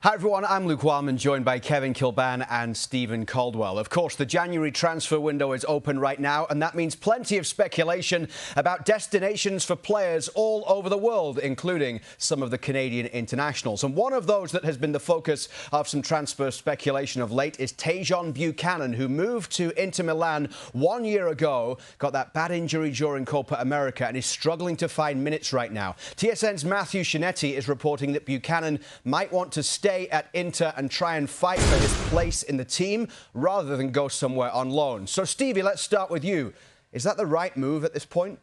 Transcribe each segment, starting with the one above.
Hi everyone, I'm Luke Wildman, joined by Kevin Kilbane and Stephen Caldwell. Of course, the January transfer window is open right now, and that means plenty of speculation about destinations for players all over the world, including some of the Canadian internationals. And one of those that has been the focus of some transfer speculation of late is Tajon Buchanan, who moved to Inter Milan 1 year ago, got that bad injury during Copa America, and is struggling to find minutes right now. TSN's Matthew Shinetti is reporting that Buchanan might want to stay at Inter and try and fight for his place in the team rather than go somewhere on loan. So, Stevie, let's start with you. Is that the right move at this point?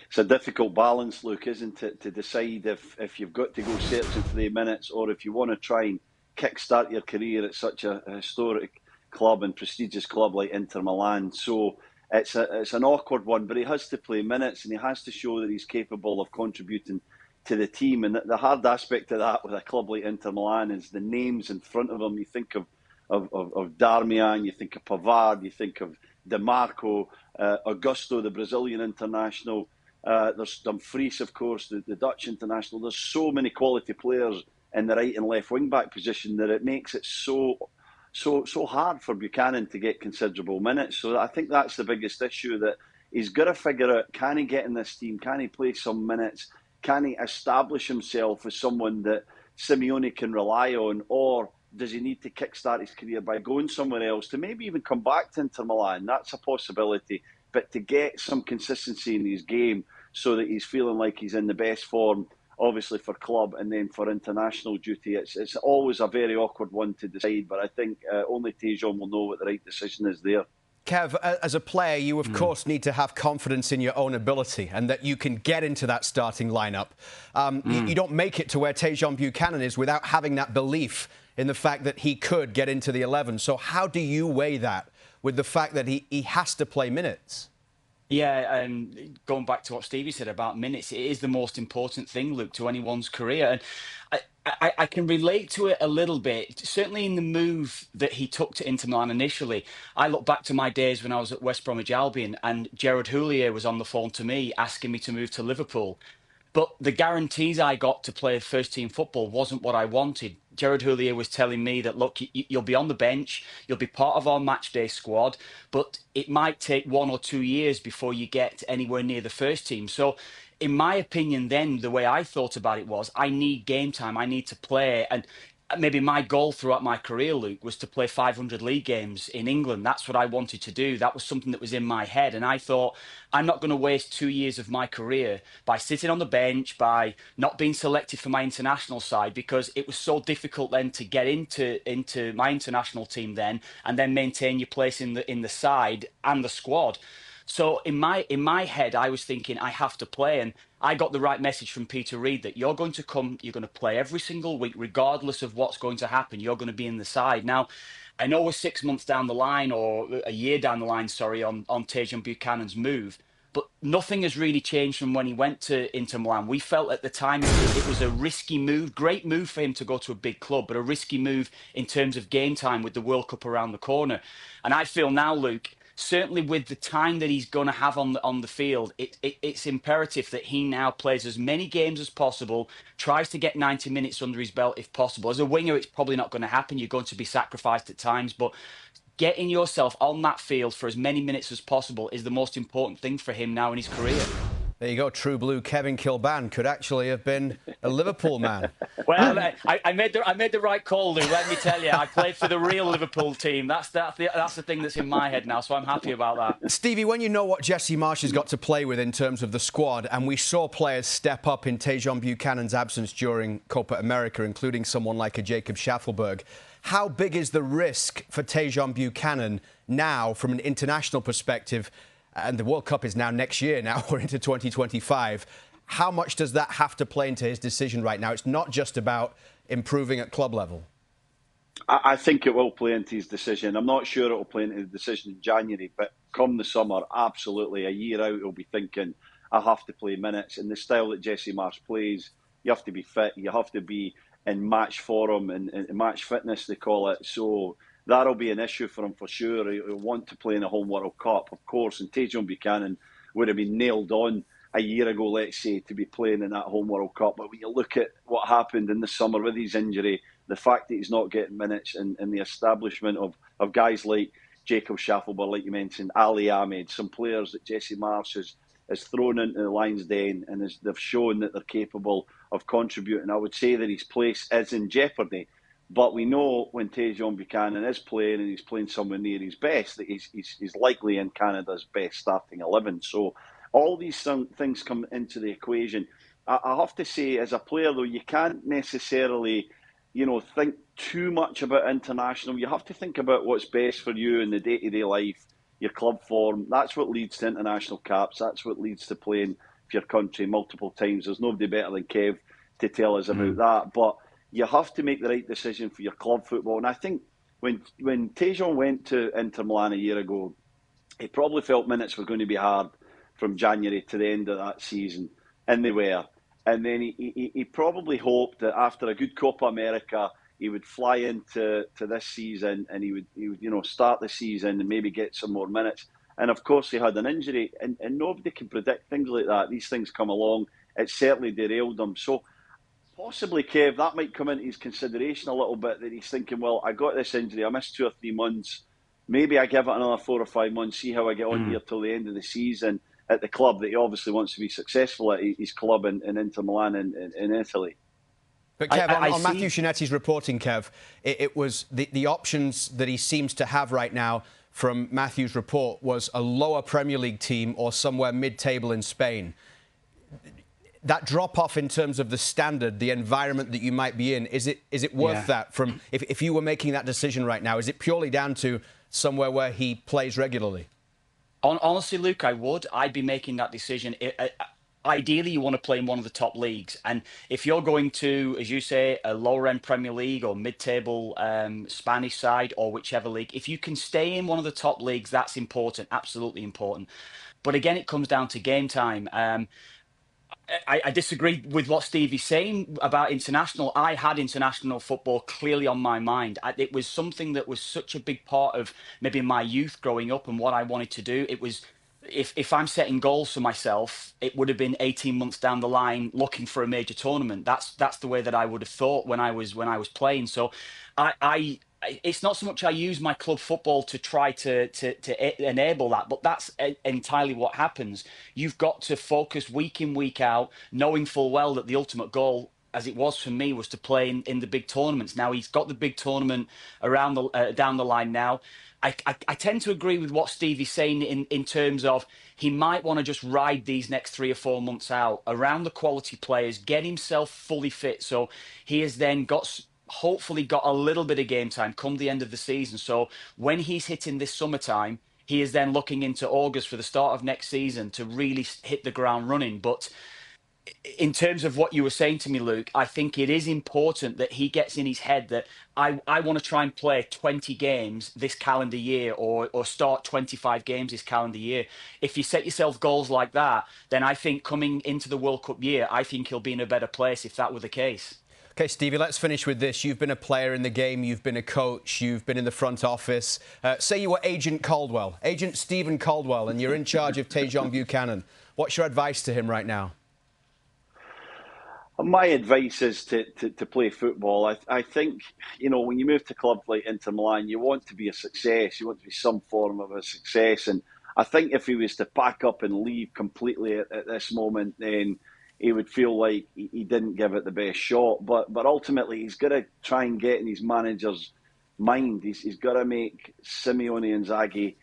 It's a difficult balance, Luke, isn't it, to decide if you've got to go searching for the minutes or if you want to try and kickstart your career at such a historic club and prestigious club like Inter Milan. So it's an awkward one, but he has to play minutes and he has to show that he's capable of contributing to the team. And the hard aspect of that with a club like Inter Milan is the names in front of them. You think of Darmian, you think of Pavard, you think of DeMarco, Augusto, the Brazilian international. There's Dumfries, of course, the Dutch international. There's so many quality players in the right and left wing back position that it makes it so hard for Buchanan to get considerable minutes. So I think that's the biggest issue, that he's got to figure out, can he get in this team? Can he play some minutes? Can he establish himself as someone that Simeone can rely on, or does he need to kickstart his career by going somewhere else to maybe even come back to Inter Milan? That's a possibility. But to get some consistency in his game so that he's feeling like he's in the best form, obviously for club and then for international duty, it's always a very awkward one to decide. But I think only Tajon will know what the right decision is there. Kev, as a player, you of course need to have confidence in your own ability and that you can get into that starting lineup. You don't make it to where Tajon Buchanan is without having that belief in the fact that he could get into the 11. So how do you weigh that with the fact that he has to play minutes? Yeah, and going back to what Stevie said about minutes, it is the most important thing, Luke, to anyone's career. And I can relate to it a little bit. Certainly in the move that he took to Inter Milan initially, I look back to my days when I was at West Bromwich Albion and Gerard Houllier was on the phone to me asking me to move to Liverpool. But the guarantees I got to play first team football wasn't what I wanted. Gerard Houllier was telling me that, look, you'll be on the bench, you'll be part of our match day squad, but it might take 1 or 2 years before you get anywhere near the first team. So in my opinion, then the way I thought about it was, I need game time, I need to play. And maybe my goal throughout my career, Luke, was to play 500 league games in England. That's what I wanted to do. That was something that was in my head. And I thought, I'm not going to waste 2 years of my career by sitting on the bench, by not being selected for my international side, because it was so difficult then to get into my international team then, and then maintain your place in the side and the squad. So in my head, I was thinking I have to play, and I got the right message from Peter Reid that you're going to come, you're going to play every single week, regardless of what's going to happen. You're going to be in the side. Now, I know we're 6 months down the line, or a year down the line, sorry, on Tajon Buchanan's move, but nothing has really changed from when he went to Inter Milan. We felt at the time it was a risky move, great move for him to go to a big club, but a risky move in terms of game time with the World Cup around the corner. And I feel now, Luke, certainly with the time that he's going to have on the field, it's imperative that he now plays as many games as possible, tries to get 90 minutes under his belt if possible. As a winger, it's probably not going to happen. You're going to be sacrificed at times, but getting yourself on that field for as many minutes as possible is the most important thing for him now in his career. There you go, true blue Kevin Kilbane could actually have been a Liverpool man. Well, I made the right call, Lou. Let me tell you, I played for the real Liverpool team. That's the thing that's in my head now, so I'm happy about that. Stevie, when you know what Jesse Marsch has got to play with in terms of the squad, and we saw players step up in Tajon Buchanan's absence during Copa America, including someone like a Jacob Schaffelberg, how big is the risk for Tajon Buchanan now from an international perspective? And the World Cup is now next year, now we're into 2025. How much does that have to play into his decision right now? It's not just about improving at club level. I think it will play into his decision. I'm not sure it will play into the decision in January, but come the summer, absolutely, a year out, he'll be thinking, I have to play minutes. In the style that Jesse Marsch plays, you have to be fit, you have to be in match form and match fitness, they call it. So that'll be an issue for him for sure. He'll want to play in a home World Cup, of course, and Tajon Buchanan would have been nailed on a year ago, let's say, to be playing in that home World Cup. But when you look at what happened in the summer with his injury, the fact that he's not getting minutes, and the establishment of guys like Jacob Schaffelberg, like you mentioned, Ali Ahmed, some players that Jesse Marsh has thrown into the Lions' Den, and they've shown that they're capable of contributing. I would say that his place is in jeopardy. But we know when Tajon Buchanan is playing, and he's playing somewhere near his best, that he's likely in Canada's best starting 11. So all these things come into the equation. I have to say, as a player, though, you can't necessarily, think too much about international. You have to think about what's best for you in the day-to-day life, your club form. That's what leads to international caps. That's what leads to playing for your country multiple times. There's nobody better than Kev to tell us about that. But you have to make the right decision for your club football. And I think when Tajon went to Inter Milan a year ago, he probably felt minutes were going to be hard from January to the end of that season, and they were. And then he probably hoped that after a good Copa America, he would fly into this season, and he would start the season and maybe get some more minutes. And of course, he had an injury, and nobody can predict things like that. These things come along. It certainly derailed him. So possibly, Kev, that might come into his consideration a little bit, that he's thinking, well, I got this injury, I missed 2 or 3 months, maybe I give it another 4 or 5 months, see how I get on here till the end of the season at the club that he obviously wants to be successful at, his club in Inter Milan in Italy. But Kev, on Matthew Shinetti's reporting, Kev, it was the options that he seems to have right now from Matthew's report was a lower Premier League team or somewhere mid-table in Spain. That drop-off in terms of the standard, the environment that you might be in, is it worth that? From if you were making that decision right now, is it purely down to somewhere where he plays regularly? Honestly, Luke, I'd be making that decision. Ideally, you want to play in one of the top leagues. And if you're going to, as you say, a lower-end Premier League or mid-table Spanish side or whichever league, if you can stay in one of the top leagues, that's important, absolutely important. But again, it comes down to game time. I disagree with what Stevie's saying about international. I had international football clearly on my mind. It was something that was such a big part of maybe my youth growing up and what I wanted to do. It was, if I'm setting goals for myself, it would have been 18 months down the line looking for a major tournament. That's the way that I would have thought when I was playing. So it's not so much I use my club football to try to enable that, but that's entirely what happens. You've got to focus week in, week out, knowing full well that the ultimate goal, as it was for me, was to play in the big tournaments. Now he's got the big tournament around down the line now. I tend to agree with what Stevie's saying in terms of he might want to just ride these next 3 or 4 months out around the quality players, get himself fully fit. So he has then hopefully got a little bit of game time come the end of the season. So when he's hitting this summertime, he is then looking into August for the start of next season to really hit the ground running. But in terms of what you were saying to me, Luke, I think it is important that he gets in his head that I want to try and play 20 games this calendar year or start 25 games this calendar year. If you set yourself goals like that, then I think coming into the World Cup year, I think he'll be in a better place if that were the case. OK, Stevie, let's finish with this. You've been a player in the game, you've been a coach, you've been in the front office. Say you were Agent Caldwell, Agent Stephen Caldwell, and you're in charge of Tajon Buchanan. What's your advice to him right now? My advice is to play football. I think, when you move to clubs like Inter Milan, you want to be a success. You want to be some form of a success. And I think if he was to pack up and leave completely at this moment, then he would feel like he didn't give it the best shot. But ultimately, he's got to try and get in his manager's mind. He's got to make Simeone Inzaghi,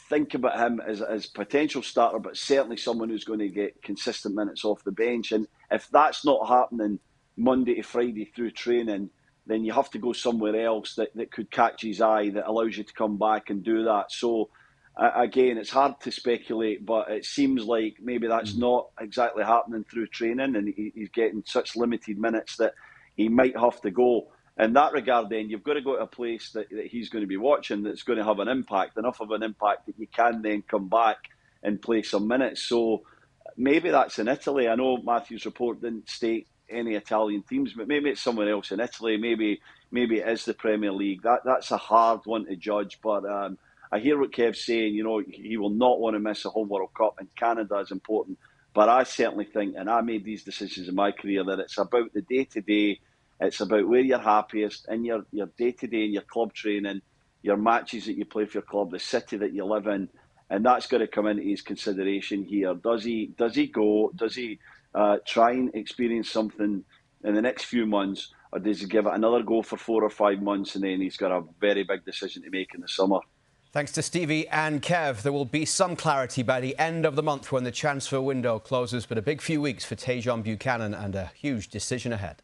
think about him as potential starter, but certainly someone who's going to get consistent minutes off the bench. And if that's not happening Monday to Friday through training, then you have to go somewhere else that could catch his eye, that allows you to come back and do that. So, again, it's hard to speculate, but it seems like maybe that's not exactly happening through training, and he's getting such limited minutes that he might have to go. In that regard, then, you've got to go to a place that he's going to be watching that's going to have an impact, enough of an impact that you can then come back and play some minutes. So maybe that's in Italy. I know Matthew's report didn't state any Italian teams, but maybe it's somewhere else in Italy. Maybe it is the Premier League. That's a hard one to judge, but I hear what Kev's saying. You know, he will not want to miss a home World Cup, and Canada is important. But I certainly think, and I made these decisions in my career, that it's about the day-to-day. It's about where you're happiest in your day-to-day, in your club training, your matches that you play for your club, the city that you live in. And that's got to come into his consideration here. Does he go? Does he try and experience something in the next few months? Or does he give it another go for 4 or 5 months and then he's got a very big decision to make in the summer? Thanks to Stevie and Kev. There will be some clarity by the end of the month when the transfer window closes, but a big few weeks for Tajon Buchanan and a huge decision ahead.